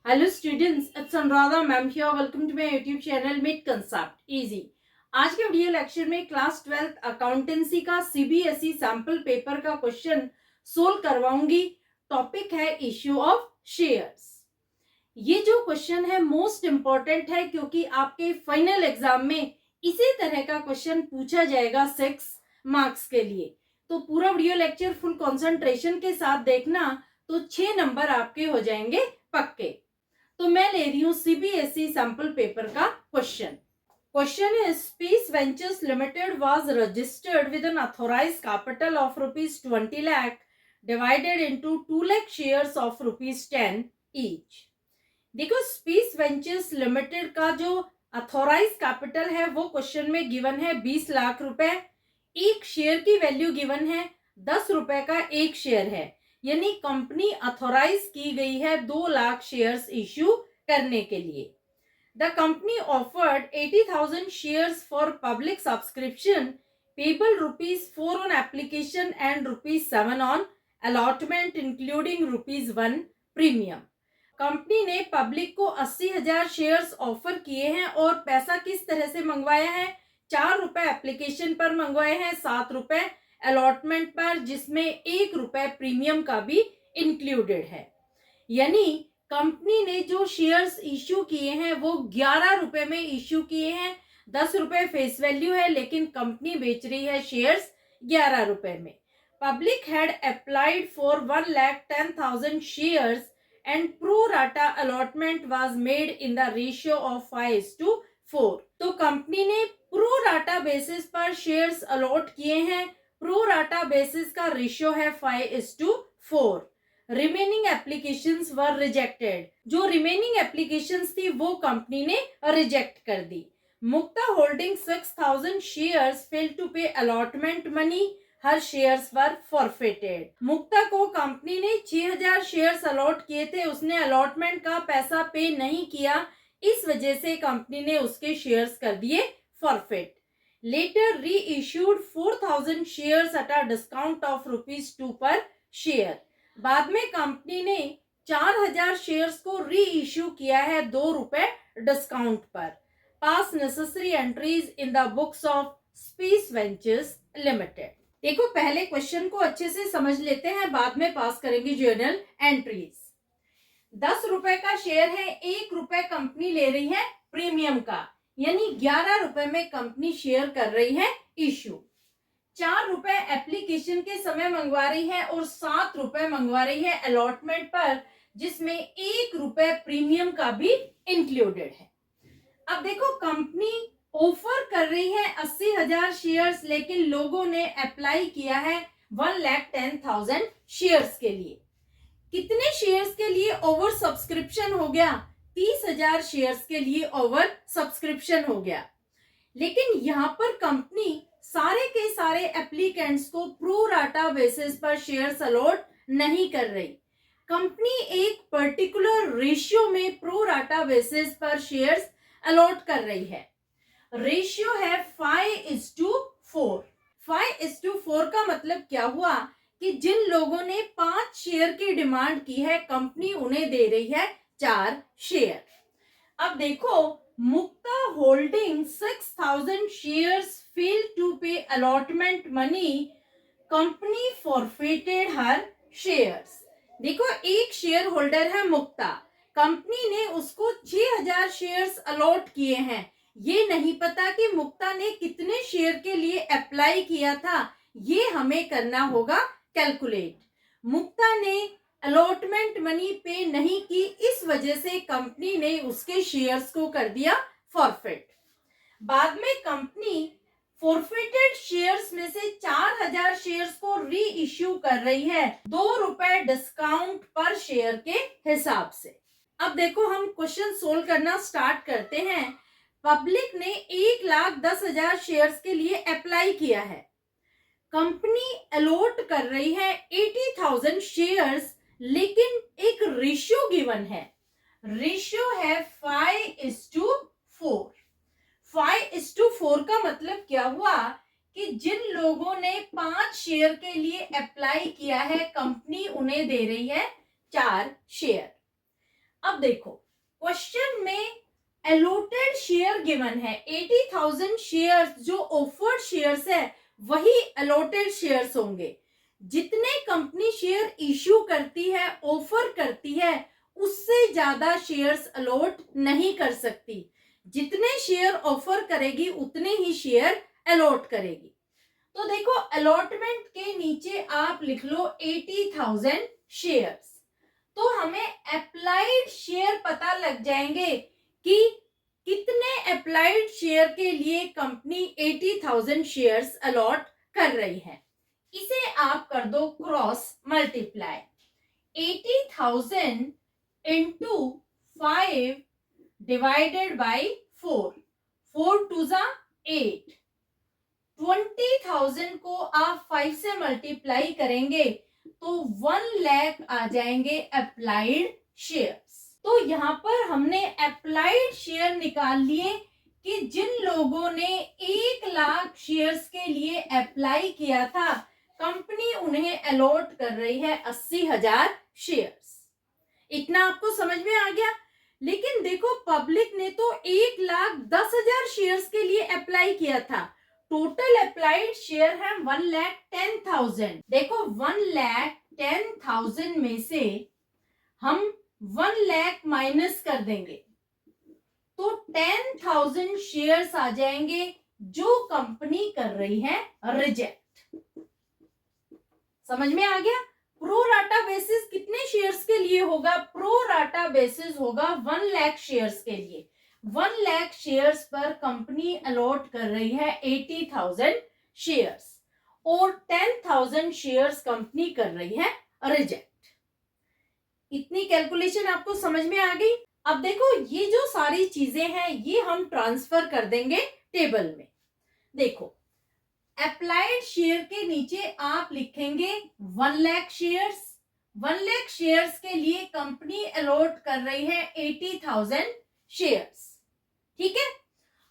Hello students, it's Anuradha ma'am here. Welcome to my YouTube channel made concept easy. आज के video lecture में class 12th accountancy का CBSE sample paper का question solve करवाऊंगी। Topic है issue of shares. ये जो क्वेश्चन है मोस्ट इंपॉर्टेंट है क्योंकि आपके फाइनल एग्जाम में इसी तरह का क्वेश्चन पूछा जाएगा 6 मार्क्स के लिए। तो पूरा वीडियो लेक्चर फुल कंसंट्रेशन के साथ देखना, तो 6 नंबर आपके हो जाएंगे पक्के। तो मैं ले रही हूं सीबीएसई सैंपल पेपर का question. Question is space ventures limited was registered with an authorised capital of ₹20 lakh divided into 2 lakh shares of ₹10 each. देखो, स्पेस वेंचर्स लिमिटेड का जो अथॉराइज्ड कैपिटल है वो क्वेश्चन में गिवन है 20 लाख रुपए। एक शेयर की वैल्यू गिवन है 10 रुपए का एक शेयर है, यानी कंपनी अथॉराइज की गई है 2 लाख शेयर्स इश्यू करने के लिए। The company offered 80,000 shares for public subscription payable ₹4 on application and ₹7 on allotment including ₹1 premium. Company ने पब्लिक को 80,000 शेयर्स ऑफर किए हैं और पैसा किस तरह से मंगवाया है? 4 रुपए एप्लीकेशन पर मंगवाए हैं, 7 रुपए अलॉटमेंट पर, जिसमें 1 रुपए प्रीमियम का भी इंक्लूडेड है। यानी कंपनी ने जो शेयर्स इश्यू किए हैं वो 11 रुपए में इश्यू किए हैं। 10 रुपए फेस वैल्यू है, लेकिन कंपनी बेच रही है शेयर्स 11 रुपए में। Public had applied for 1,10,000 shares and pro rata allotment was made in the ratio of 5:4। तो कंपनी ने प्रो राटा बेसिस पर शेयर्स अलॉट किए हैं। प्रो राटा बेसिस का रेशियो है 5:4। Remaining applications were rejected. जो रिमेनिंग एप्लीकेशंस थी वो कंपनी ने रिजेक्ट कर दी। Mukta holding 6,000 shares fail to pay allotment money, her shares were forfeited. Mukta को कंपनी ने 6,000 शेयर्स अलॉट किए थे, उसने अलॉटमेंट का पैसा पे नहीं किया, इस वजह से कंपनी ने उसके शेयर्स कर दिए फॉरफिट। लेटर री issued 4,000 shares at a discount of ₹2 पर शेयर। बाद में कंपनी ने 4,000 शेयर्स को री इश्यू किया है 2 रुपए डिस्काउंट पर। पास necessary entries in the books of space ventures limited. देखो, पहले क्वेश्चन को अच्छे से समझ लेते हैं, बाद में पास करेंगे जर्नल एंट्रीज। 10 रुपए का शेयर है, 1 रुपए कंपनी ले रही है प्रीमियम का, यानी 11 रुपए में कंपनी शेयर कर रही है इश्यू। 4 रुपए एप्लीकेशन के समय मंगवा रही है और 7 रुपए मंगवा रही है अलॉटमेंट पर, जिसमें 1 रुपए प्रीमियम का भी इंक्लूडेड है। अब देखो, कंपनी ऑफर कर रही है 80,000 शेयर्स, लेकिन लोगों ने अप्लाई किया है 1,10,000 शेयर्स के लिए। कितने शेयर्स के लिए ओवर सब्सक्रिप्शन हो गया? 30,000 शेयर्स के लिए ओवर सब्सक्रिप्शन हो गया। लेकिन यहां पर कंपनी सारे के सारे एप्लीकेंट्स को प्रो राटा बेसिस पर शेयर्स अलॉट नहीं कर रही। कंपनी एक पर्टिकुलर रेशियो में प्रो राटा बेसिस पर शेयर्स अलॉट कर रही है। रेशियो है 5:4। 5:4 का मतलब क्या हुआ कि जिन लोगों ने 5 शेयर की डिमांड की है, कंपनी उन्हें दे रही है 4 शेयर। अब देखो, मुक्ता holding 6,000 shares fail to pay allotment money, company forfeited her shares. देखो, एक शेयर होल्डर है मुक्ता, कंपनी ने उसको 6,000 शेयर्स अलॉट किए हैं। ये नहीं पता कि मुक्ता ने कितने शेयर के लिए अप्लाई किया था, ये हमें करना होगा कैलकुलेट। मुक्ता ने अलॉटमेंट मनी पे नहीं की, इस वजह से कंपनी ने उसके शेयर्स को कर दिया फॉरफिट। बाद में कंपनी फॉरफिटेड शेयर्स में से 4,000 शेयर्स को री इश्यू कर रही है 2 रुपए डिस्काउंट पर शेयर के हिसाब से। अब देखो, हम क्वेश्चन सोल्व करना स्टार्ट करते हैं। पब्लिक ने 1,10,000 शेयर्स के लिए अप्लाई किया है। कंपनी अलॉट कर रही है 80,000 शेयर्स, लेकिन एक रेशियो गिवन है। रेशियो है 5:4। 5:4 का मतलब क्या हुआ कि जिन लोगों ने 5 शेयर के लिए अप्लाई किया है, कंपनी उन्हें दे रही है 4 शेयर। अब देखो क्वेश्चन में अलॉटेड शेयर गिवन है, 80,000 शेयर्स जो ऑफर्ड शेयर्स है वही अलॉटेड शेयर्स होंगे। जितने कंपनी शेयर इश्यू करती है, ऑफर करती है, उससे ज्यादा शेयर्स अलॉट नहीं कर सकती। जितने शेयर ऑफर करेगी उतने ही शेयर अलॉट करेगी। तो देखो अलॉटमेंट के नीचे आप लिख लो 80,000 शेयर्स। तो हमें अप्लाइड शेयर पता लग जाएंगे कि कितने अप्लाइड शेयर के लिए कंपनी 80,000 शेयर्स अलॉट कर रही है। इसे आप कर दो cross multiply, 80,000 into 5 divided by 4, 4 two जा 8, 20,000 को आप 5 से मल्टीप्लाई करेंगे तो 1 लाख आ जाएंगे अप्लाइड शेयर्स। तो यहाँ पर हमने अप्लाइड शेयर निकाल लिए कि जिन लोगों ने 1 लाख शेयर्स के लिए अप्लाई किया था, कंपनी उन्हें अलॉट कर रही है 80,000 शेयर्स। इतना आपको समझ में आ गया। लेकिन देखो पब्लिक ने तो 1,10,000 शेयर्स के लिए अप्लाई किया था। टोटल अप्लाइड शेयर है 1,10,000। देखो 1,10,000 में से हम 1 लाख माइनस कर देंगे तो 10,000 शेयर्स आ जाएंगे जो कंपनी कर रही है रिजेक्ट। समझ में आ गया। प्रो राटा बेसिस कितने शेयर्स के लिए होगा? प्रो राटा बेसिस होगा 1 लाख शेयर्स के लिए। 1 लाख शेयर्स पर कंपनी अलॉट कर रही है 80,000 शेयर्स और 10,000 शेयर्स कंपनी कर रही है रिजेक्ट। इतनी कैलकुलेशन आपको समझ में आ गई। अब देखो ये जो सारी चीजें हैं ये हम ट्रांसफर कर देंगे टेबल में। देखो अप्लाइड शेयर के नीचे आप लिखेंगे 1 लाख शेयर्स। 1 लाख शेयर्स के लिए कंपनी अलॉट कर रही है 80,000 शेयर्स, ठीक है।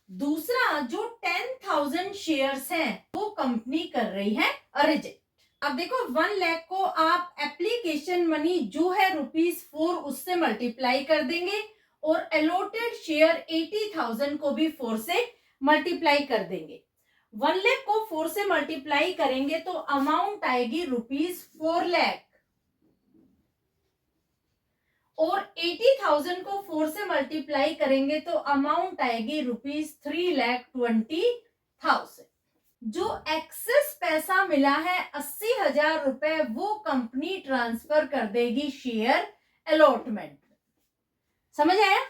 दूसरा जो 10,000 शेयर्स हैं वो कंपनी कर रही है रिजेक्ट। अब देखो 1 लाख को आप एप्लीकेशन मनी जो है ₹4 उससे मल्टीप्लाई कर देंगे और अलॉटेड शेयर 80,000 को भी 4 से मल्टीप्लाई कर देंगे। 1 लाख को 4 से मल्टीप्लाई करेंगे तो अमाउंट आएगी ₹4 लाख और 80,000 को 4 से मल्टीप्लाई करेंगे तो अमाउंट आएगी ₹3,20,000। जो एक्सेस पैसा मिला है 80,000 रुपए वो कंपनी ट्रांसफर कर देगी शेयर अलॉटमेंट। समझ आया?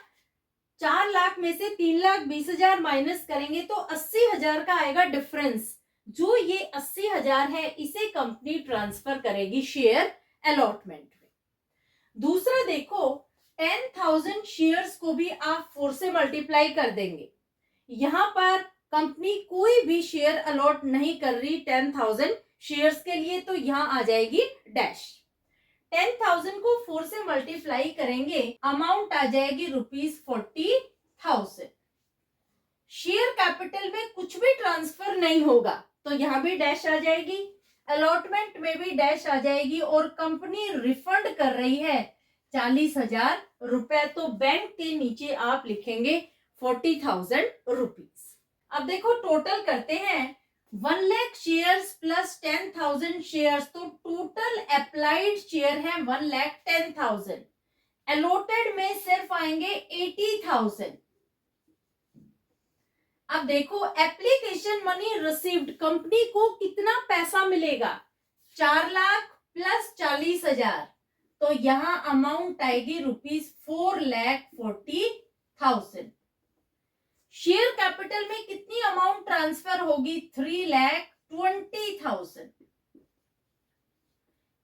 4 लाख में से 3,20,000 माइनस करेंगे तो 80,000 का आएगा डिफरेंस। जो ये 80,000 है इसे कंपनी ट्रांसफर करेगी शेयर अलॉटमेंट में। दूसरा देखो 10,000 शेयर्स को भी आप 4 से मल्टीप्लाई कर देंगे। यहां पर कंपनी कोई भी शेयर अलॉट नहीं कर रही 10,000 शेयर्स के लिए, तो यहां आ जाएगी डैश। 10,000 को 4 से मल्टीप्लाई करेंगे अमाउंट आ जाएगी ₹40,000। शेयर कैपिटल में कुछ भी ट्रांसफर नहीं होगा तो यहां भी डैश आ जाएगी, अलॉटमेंट में भी डैश आ जाएगी और कंपनी रिफंड कर रही है 40,000 रुपए। तो बैंक के नीचे आप लिखेंगे 40,000 रुपीज। अब देखो टोटल करते हैं 1 लाख शेयर्स प्लस 10,000 शेयर्स, तो टोटल अप्लाइड शेयर है 1,10,000। अलॉटेड में सिर्फ आएंगे 80,000। अब देखो एप्लीकेशन मनी रिसीव्ड, कंपनी को कितना पैसा मिलेगा? 4 लाख प्लस 40,000, तो यहां अमाउंट आएगी ₹4,40,000। शेयर कैपिटल में कितनी अमाउंट ट्रांसफर होगी? 3,20,000।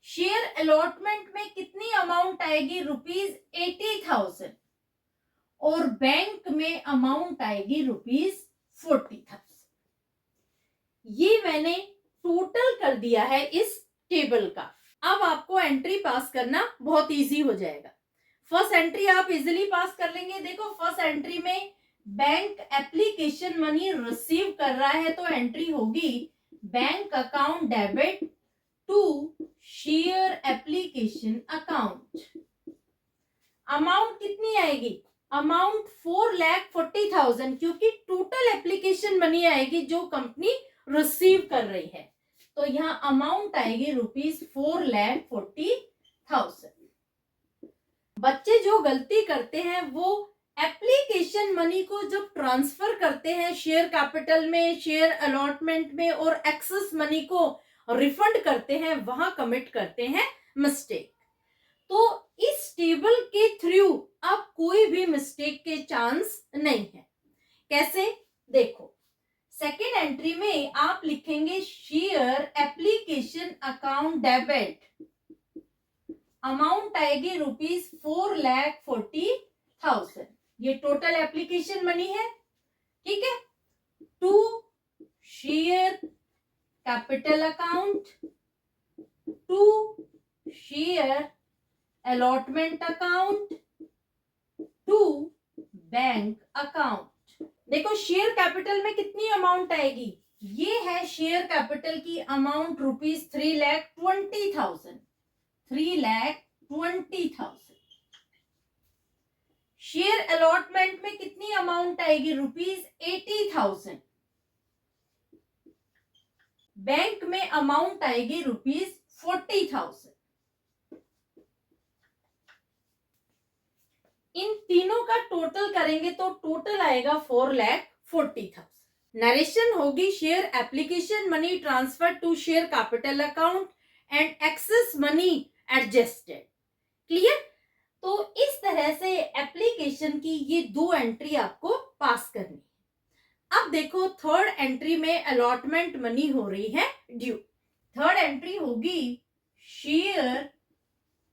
शेयर अलॉटमेंट में कितनी अमाउंट आएगी? ₹80,000 और बैंक में अमाउंट आएगी ₹40,000। ये मैंने टोटल कर दिया है इस टेबल का। अब आपको एंट्री पास करना बहुत इजी हो जाएगा। फर्स्ट एंट्री आप इजीली पास कर लेंगे। देखो फर्स्ट एंट्री में बैंक एप्लीकेशन मनी रिसीव कर रहा है तो एंट्री होगी bank account debit to share application account. Amount कितनी आएगी, अमाउंट 4,40,000, क्योंकि टोटल एप्लीकेशन मनी आएगी जो कंपनी रिसीव कर रही है। तो यहाँ अमाउंट आएगी ₹4,40,000। बच्चे जो गलती करते हैं वो एप्लीकेशन मनी को जब ट्रांसफर करते हैं शेयर कैपिटल में, शेयर अलॉटमेंट में और एक्सेस मनी को रिफंड करते हैं, वहां कमिट करते हैं मिस्टेक। तो इस टेबल के थ्रू अब कोई भी मिस्टेक के चांस नहीं है। कैसे, देखो सेकेंड एंट्री में आप लिखेंगे share application account debit, amount आएगी ₹4,40,000, ये टोटल एप्लीकेशन मनी है, ठीक है। To share capital account, to share allotment account, to bank account. देखो शेयर कैपिटल में कितनी अमाउंट आएगी, ये है शेयर कैपिटल की अमाउंट ₹3,20,000, 3,20,000। शेयर अलॉटमेंट में कितनी अमाउंट आएगी, ₹80,000। बैंक में अमाउंट आएगी ₹40,000। इन तीनों का टोटल करेंगे तो टोटल आएगा 4,40,000। नरेशन होगी share application money transfer to share capital account and excess money adjusted. Clear. तो इस तरह से एप्लीकेशन की ये दो एंट्री आपको पास करनी है। अब देखो थर्ड एंट्री में अलॉटमेंट मनी हो रही है ड्यू। थर्ड एंट्री होगी share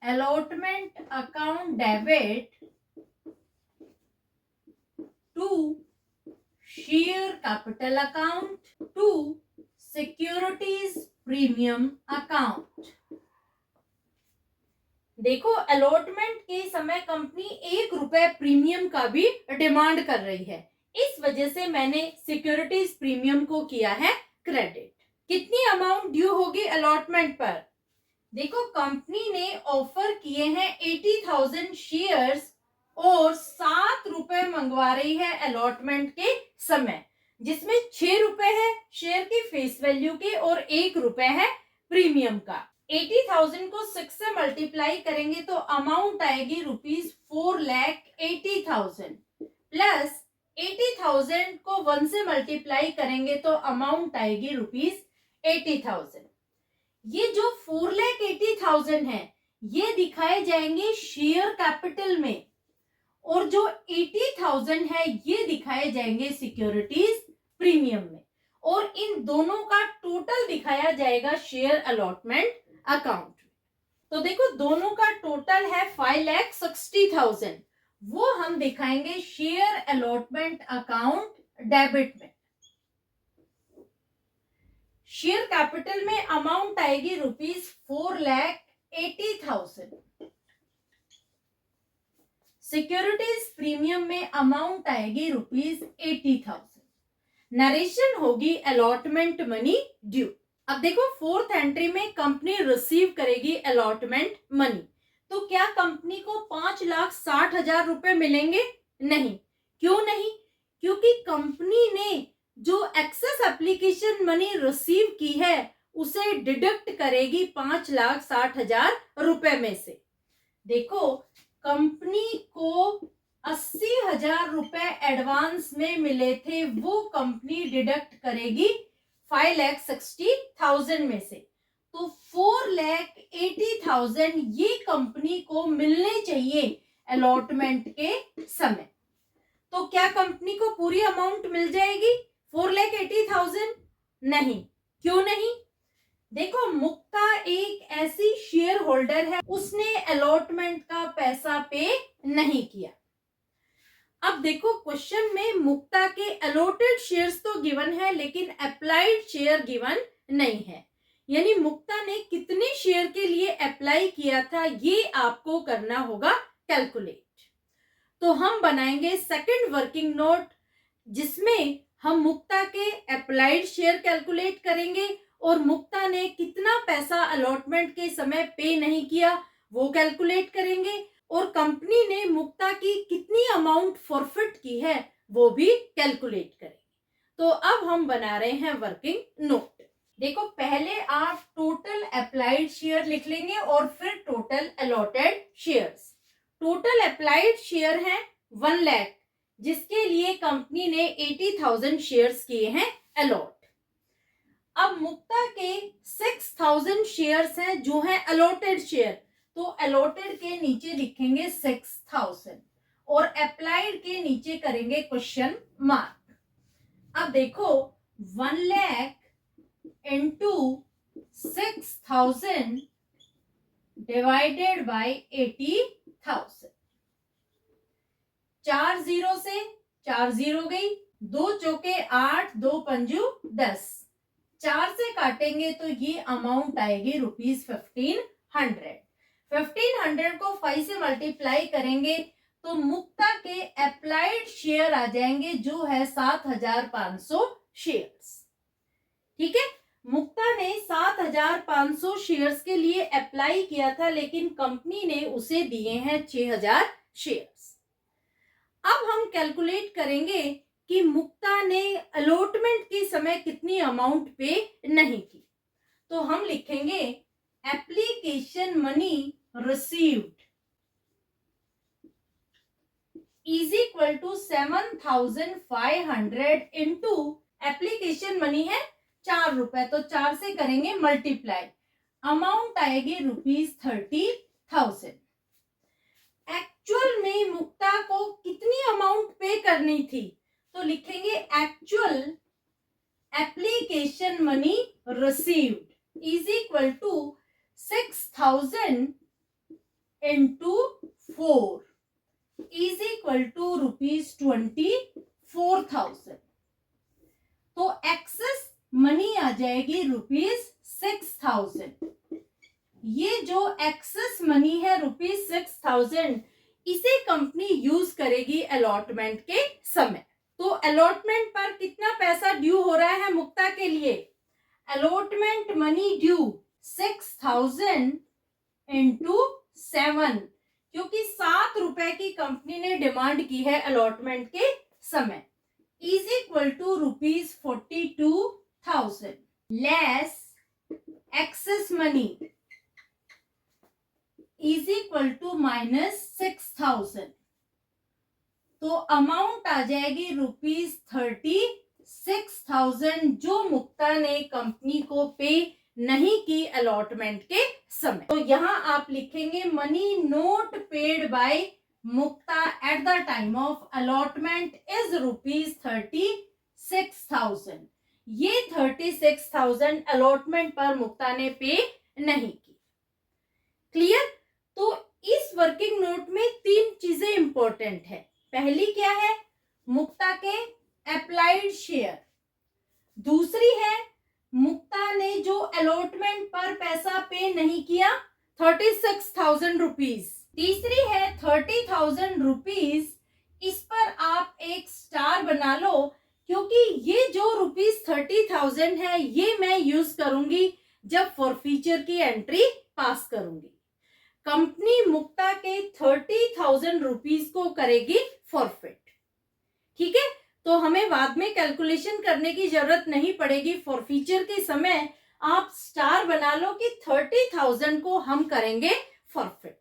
allotment account debit to share capital account to securities premium account. देखो अलॉटमेंट के समय कंपनी ₹1 प्रीमियम का भी डिमांड कर रही है, इस वजह से मैंने सिक्योरिटीज प्रीमियम को किया है क्रेडिट। कितनी अमाउंट ड्यू होगी अलॉटमेंट पर, देखो कंपनी ने ऑफर किए हैं 80,000 शेयर्स और ₹7 मंगवा रही है अलॉटमेंट के समय, जिसमें ₹6 है शेयर की फेस वैल्यू के और ₹1 है प्रीमियम का। 80,000 को 6 से मल्टीप्लाई करेंगे तो अमाउंट आएगी ₹4,80,000 प्लस 80,000 को 1 से मल्टीप्लाई करेंगे तो अमाउंट आएगी ₹80,000। ये जो 4,80,000 है ये दिखाए जाएंगे शेयर कैपिटल में और जो 80,000 है ये दिखाए जाएंगे सिक्योरिटीज प्रीमियम में, और इन दोनों का टोटल दिखाया जाएगा शेयर अलॉटमेंट अकाउंट। तो देखो दोनों का टोटल है 5,60,000, वो हम दिखाएंगे शेयर अलॉटमेंट अकाउंट डेबिट में। शेयर कैपिटल में अमाउंट आएगी ₹4,80,000, सिक्योरिटीज प्रीमियम में अमाउंट आएगी ₹80,000। नरेशन होगी अलॉटमेंट मनी ड्यू। अब देखो फोर्थ एंट्री में कंपनी रिसीव करेगी अलॉटमेंट मनी, तो क्या कंपनी को 5,60,000 मिलेंगे? नहीं। क्यों नहीं? क्योंकि कंपनी ने जो एक्सेस एप्लीकेशन मनी रिसीव की है उसे डिडक्ट करेगी 5,60,000 में से। देखो कंपनी को 80,000 एडवांस में मिले थे, वो कंपनी डिडक्ट करेगी 5,60,000 में से, तो 4,80,000 ये कंपनी को मिलने चाहिए अलॉटमेंट के समय। तो क्या कंपनी को पूरी अमाउंट मिल जाएगी 4,80,000? नहीं। क्यों नहीं? देखो मुक्ता एक ऐसी शेयर होल्डर है, उसने अलॉटमेंट का पैसा पे नहीं किया। अब देखो क्वेश्चन में मुक्ता के अलॉटेड शेयर्स तो गिवन है लेकिन अप्लाइड शेयर गिवन नहीं है, यानी मुक्ता ने कितने शेयर के लिए अप्लाई किया था ये आपको करना होगा कैलकुलेट। तो हम बनाएंगे सेकंड वर्किंग नोट जिसमें हम मुक्ता के अप्लाइड शेयर कैलकुलेट करेंगे और मुक्ता ने कितना पैसा अलॉटमेंट के समय पे नहीं किया वो कैलकुलेट करेंगे, और कंपनी ने मुक्ता की कितनी अमाउंट फॉरफिट की है वो भी कैलकुलेट करेंगे। तो अब हम बना रहे हैं वर्किंग नोट। देखो, पहले आप टोटल अप्लाइड शेयर लिख लेंगे और फिर total allotted shares. Total applied share है 1 लाख, जिसके लिए कंपनी ने 80,000 शेयर्स किए हैं अलॉट। अब मुक्ता के 6,000 शेयर्स हैं जो हैं अलॉटेड शेयर, तो अलॉटेड के नीचे लिखेंगे 6,000 और अप्लाइड के नीचे करेंगे क्वेश्चन मार्क। अब देखो, 1 lakh into 6,000 divided by 80,000। 4 zero से 4 जीरो गई, 2 चौके 8, 2 पंजू 10, 4 से काटेंगे तो ये अमाउंट आएगी ₹1500। 1500 को 5 से मल्टीप्लाई करेंगे तो मुक्ता के अप्लाइड शेयर आ जाएंगे जो है 7,500 शेयर्स। ठीक है, मुक्ता ने 7,500 शेयर्स के लिए अप्लाई किया था, लेकिन कंपनी ने उसे दिए हैं 6,000 शेयर्स। अब हम कैलकुलेट करेंगे कि मुक्ता ने अलॉटमेंट के समय कितनी अमाउंट पे नहीं की। तो हम लिखेंगे application money received is equal to 7,500 into application money है ₹4, तो 4 से करेंगे मल्टीप्लाई, अमाउंट आएगी ₹30,000। एक्चुअल में मुक्ता को कितनी अमाउंट पे करनी थी, तो लिखेंगे actual application money received is equal to 6,000 into 4 is equal to ₹24,000। तो एक्सेस मनी आ जाएगी ₹6,000। ये जो एक्सेस मनी है ₹6,000, इसे कंपनी यूज करेगी अलॉटमेंट के समय। तो अलॉटमेंट पर कितना पैसा ड्यू हो रहा है मुक्ता के लिए? अलॉटमेंट मनी ड्यू 6,000 इंटू 7, क्योंकि ₹7 की कंपनी ने डिमांड की है अलॉटमेंट के समय, is equal to ₹42,000 less excess money is equal to -6,000। तो अमाउंट आ जाएगी ₹36,000 जो मुक्ता ने कंपनी को पे नहीं की अलॉटमेंट के समय। तो यहां आप लिखेंगे money note paid by Mukta at the time of allotment is ₹36,000। ये 36,000 अलॉटमेंट पर मुक्ता ने पे नहीं की। क्लियर? तो इस वर्किंग नोट में 3 चीजें इंपॉर्टेंट है। पहली क्या है? मुक्ता के अप्लाइड शेयर। दूसरी है मुक्ता ने जो अलॉटमेंट पर पैसा पे नहीं किया, ₹36,000। तीसरी है ₹30,000। इस पर आप एक स्टार बना लो, क्योंकि ये जो ₹30,000 है ये मैं यूज करूंगी जब फॉरफीचर की एंट्री पास करूंगी। कंपनी मुक्ता के ₹30,000 को करेगी फॉरफिट। ठीक है, तो हमें बाद में कैलकुलेशन करने की जरूरत नहीं पड़ेगी। फॉरफीचर के समय आप स्टार बना लो कि 30,000 को हम करेंगे फॉरफिट।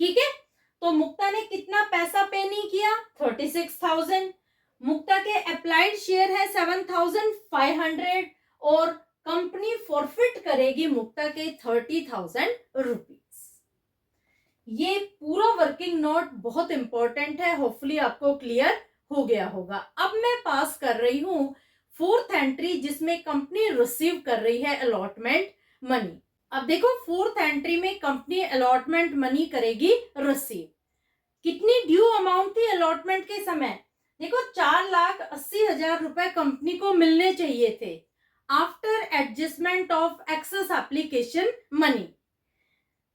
ठीक है, तो मुक्ता ने कितना पैसा पे नहीं किया? 36,000। मुक्ता के अप्लाइड शेयर है 7,500 और कंपनी फॉरफिट करेगी मुक्ता के ₹30,000। ये पूरा वर्किंग नोट बहुत इंपॉर्टेंट है, होपफुली आपको क्लियर हो गया होगा। अब मैं पास कर रही हूं 4th एंट्री, जिसमें कंपनी रिसीव कर रही है अलॉटमेंट मनी। अब देखो, 4th एंट्री में कंपनी अलॉटमेंट मनी करेगी रिसीव। कितनी ड्यू अमाउंट थी अलॉटमेंट के समय? देखो, ₹4,80,000 कंपनी को मिलने चाहिए थे after adjustment of excess application money,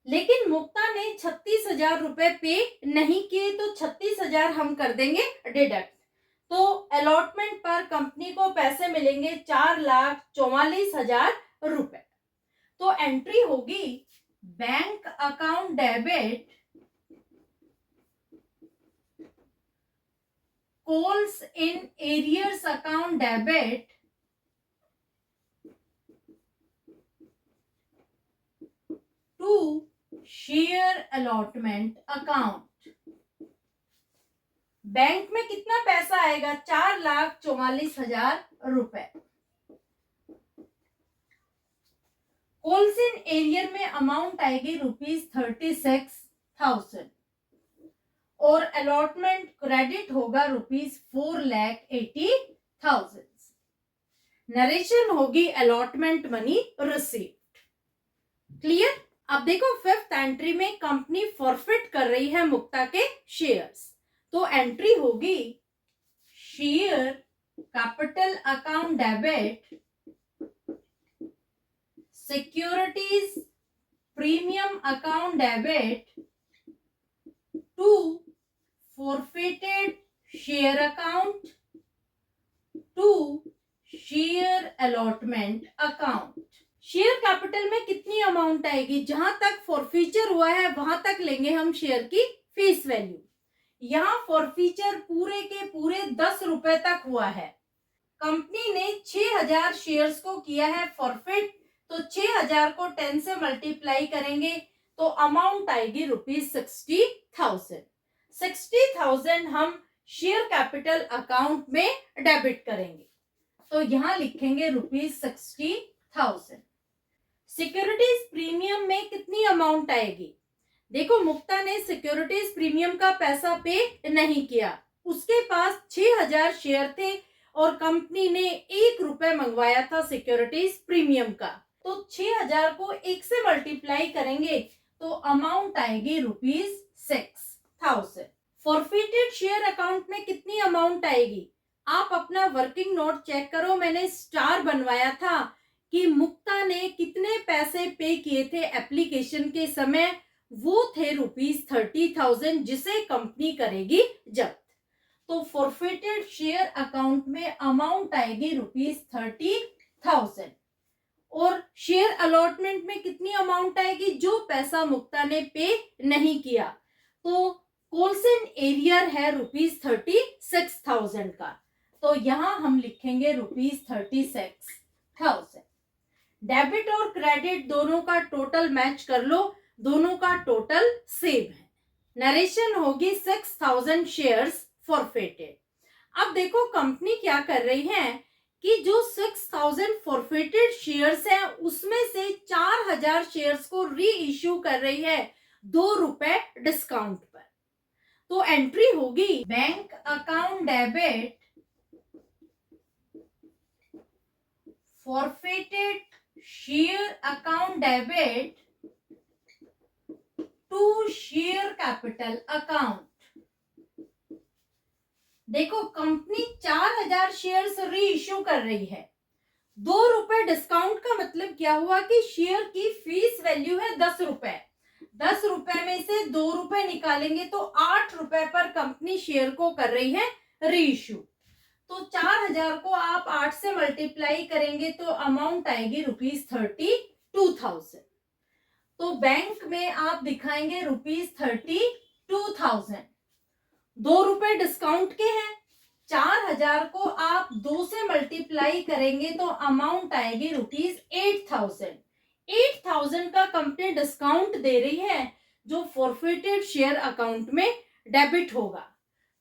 लेकिन मुक्ता ने ₹36,000 पे नहीं किए, तो 36,000 हम कर देंगे डिडक्ट। तो अलॉटमेंट पर कंपनी को पैसे मिलेंगे ₹4,44,000। तो एंट्री होगी bank account debit calls in arrears account debit to share allotment account. Bank में कितना पैसा आएगा? 4,44,000 रुपए. कॉल्स इन एरियर में अमाउंट आएगी ₹36,000 और अलॉटमेंट क्रेडिट होगा ₹4,80,000. नरेशन होगी अलॉटमेंट मनी रिसीव्ड. क्लियर? अब देखो फिफ्थ एंट्री में कंपनी फॉरफिट कर रही है मुक्ता के शेयर्स, तो एंट्री होगी share capital account debit securities premium account debit to forfeited share account to share allotment account. Share capital में कितनी अमाउंट आएगी? जहां तक फॉरफीचर हुआ है वहां तक लेंगे हम शेयर की फेस वैल्यू. यहाँ फॉरफीचर पूरे के पूरे 10 रुपए तक हुआ है. कंपनी ने 6,000 शेयर्स को किया है फॉरफिट, तो 6,000 को 10 से मल्टीप्लाई करेंगे तो अमाउंट आएगी ₹60,000. 60,000 हम शेयर कैपिटल अकाउंट में डेबिट करेंगे, तो यहां लिखेंगे ₹60,000. सिक्योरिटीज प्रीमियम में कितनी अमाउंट आएगी? देखो मुक्ता ने सिक्योरिटीज प्रीमियम का पैसा पे नहीं किया, उसके पास 6,000 शेयर थे और कंपनी ने ₹1 मंगवाया था सिक्योरिटीज प्रीमियम का, तो 6,000 को 1 से मल्टीप्लाई करेंगे तो अमाउंट आएगी ₹6,000. फॉरफिटेड शेयर अकाउंट में कितनी अमाउंट आएगी? आप अपना वर्किंग नोट चेक करो, मैंने स्टार बनवाया था कि मुक्ता ने कितने पैसे पे किए थे एप्लीकेशन के समय. वो थे ₹30,000 जिसे कंपनी करेगी जब्त. तो फॉरफिटेड शेयर अकाउंट में अमाउंट आएगी ₹30,000 और शेयर अलॉटमेंट में कितनी अमाउंट आएगी? जो पैसा मुक्ता ने पे नहीं किया, तो कॉल्स इन एरियर है ₹36,000 का, तो यहां हम लिखेंगे ₹36,000. डेबिट और क्रेडिट दोनों का टोटल मैच कर लो, दोनों का टोटल सेम है. नरेशन होगी 6,000 शेयर्स फॉरफिटेड. अब देखो कंपनी क्या कर रही है कि जो 6,000 फॉरफिटेड शेयर्स हैं उसमें से 4,000 शेयर्स को री इश्यू कर रही है ₹2 डिस्काउंट पर. तो एंट्री होगी bank account debit forfeited share account debit to share capital account. देखो कंपनी 4,000 शेयर्स री इश्यू कर रही है. ₹2 डिस्काउंट का मतलब क्या हुआ कि शेयर की फीस वैल्यू है ₹10. ₹10 में से ₹2 निकालेंगे तो ₹8 पर कंपनी शेयर को कर रही है री इश्यू. तो 4,000 को आप 8 से मल्टीप्लाई करेंगे तो अमाउंट आएगी ₹32,000. तो बैंक में आप दिखाएंगे ₹32,000. ₹2 डिस्काउंट के हैं. 4,000 को आप 2 से मल्टीप्लाई करेंगे तो अमाउंट आएगी ₹8,000. 8,000 का कंपनी डिस्काउंट दे रही है जो फॉरफिटेड शेयर अकाउंट में डेबिट होगा,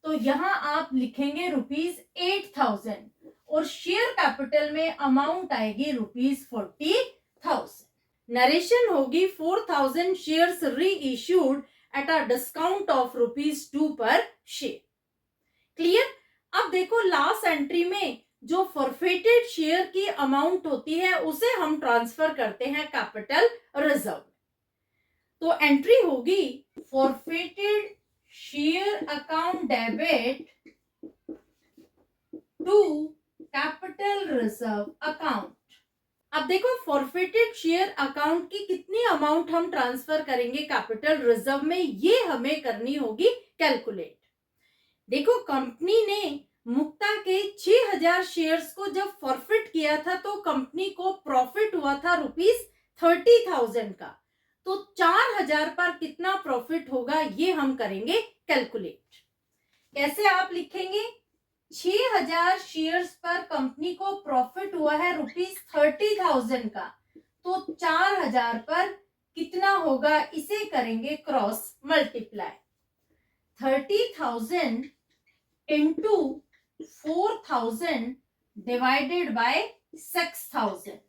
तो यहां आप लिखेंगे ₹8,000 और शेयर कैपिटल में अमाउंट आएगी ₹40,000. नरेशन होगी 4,000 शेयर्स री issued at a discount of ₹2 पर शेयर. क्लियर? अब देखो लास्ट एंट्री में जो फॉरफिटेड शेयर की अमाउंट होती है उसे हम ट्रांसफर करते हैं कैपिटल रिजर्व. तो एंट्री होगी forfeited share account debit to capital reserve account. अब देखो फॉरफिटेड शेयर अकाउंट की कितनी अमाउंट हम ट्रांसफर करेंगे कैपिटल रिजर्व में, ये हमें करनी होगी कैलकुलेट. देखो कंपनी ने मुक्ता के 6,000 शेयर्स को जब फॉरफिट किया था तो कंपनी को प्रॉफिट हुआ था ₹30,000 का. तो 4,000 पर कितना प्रॉफिट होगा ये हम करेंगे कैलकुलेट. कैसे आप लिखेंगे? 6,000 शेयर्स पर कंपनी को प्रॉफिट हुआ है ₹30,000 का, तो 4,000 पर कितना होगा, इसे करेंगे cross multiply. 30,000 into 4,000 divided by 6,000।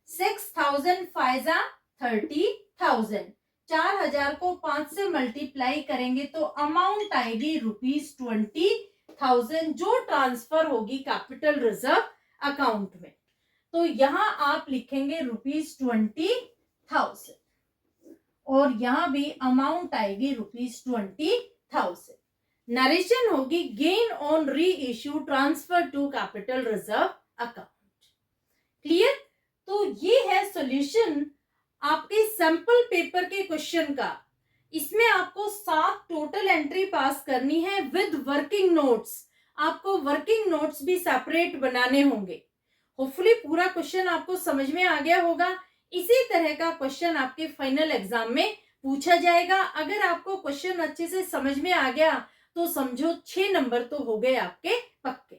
6,000 Pfizer 30,000। 4,000 को 5 से मल्टीप्लाई करेंगे तो अमाउंट आएगी ₹20,000, जो ट्रांसफर होगी कैपिटल रिजर्व अकाउंट में। तो यहां आप लिखेंगे ₹20,000 और यहां भी अमाउंट आएगी ₹20,000। नरेशन होगी gain on reissue transfer to capital reserve account. Clear? तो ये है सॉल्यूशन आपके सैंपल पेपर के क्वेश्चन का। इसमें आपको 7 टोटल एंट्री पास करनी है विद वर्किंग नोट्स। आपको वर्किंग नोट्स भी सेपरेट बनाने होंगे। होपफुली पूरा क्वेश्चन आपको समझ में आ गया होगा। इसी तरह का क्वेश्चन आपके फाइनल एग्जाम में पूछा जाएगा। अगर आपको क्वेश्चन अच्छे से समझ में आ गया तो समझो 6 नंबर तो हो गए आपके पक्के।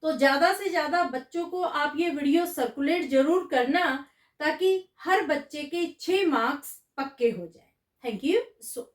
तो ज्यादा से ज्यादा बच्चों को आप ये वीडियो सर्कुलेट जरूर करना, ताकि हर बच्चे के 6 मार्क्स पक्के हो जाए। Thank you so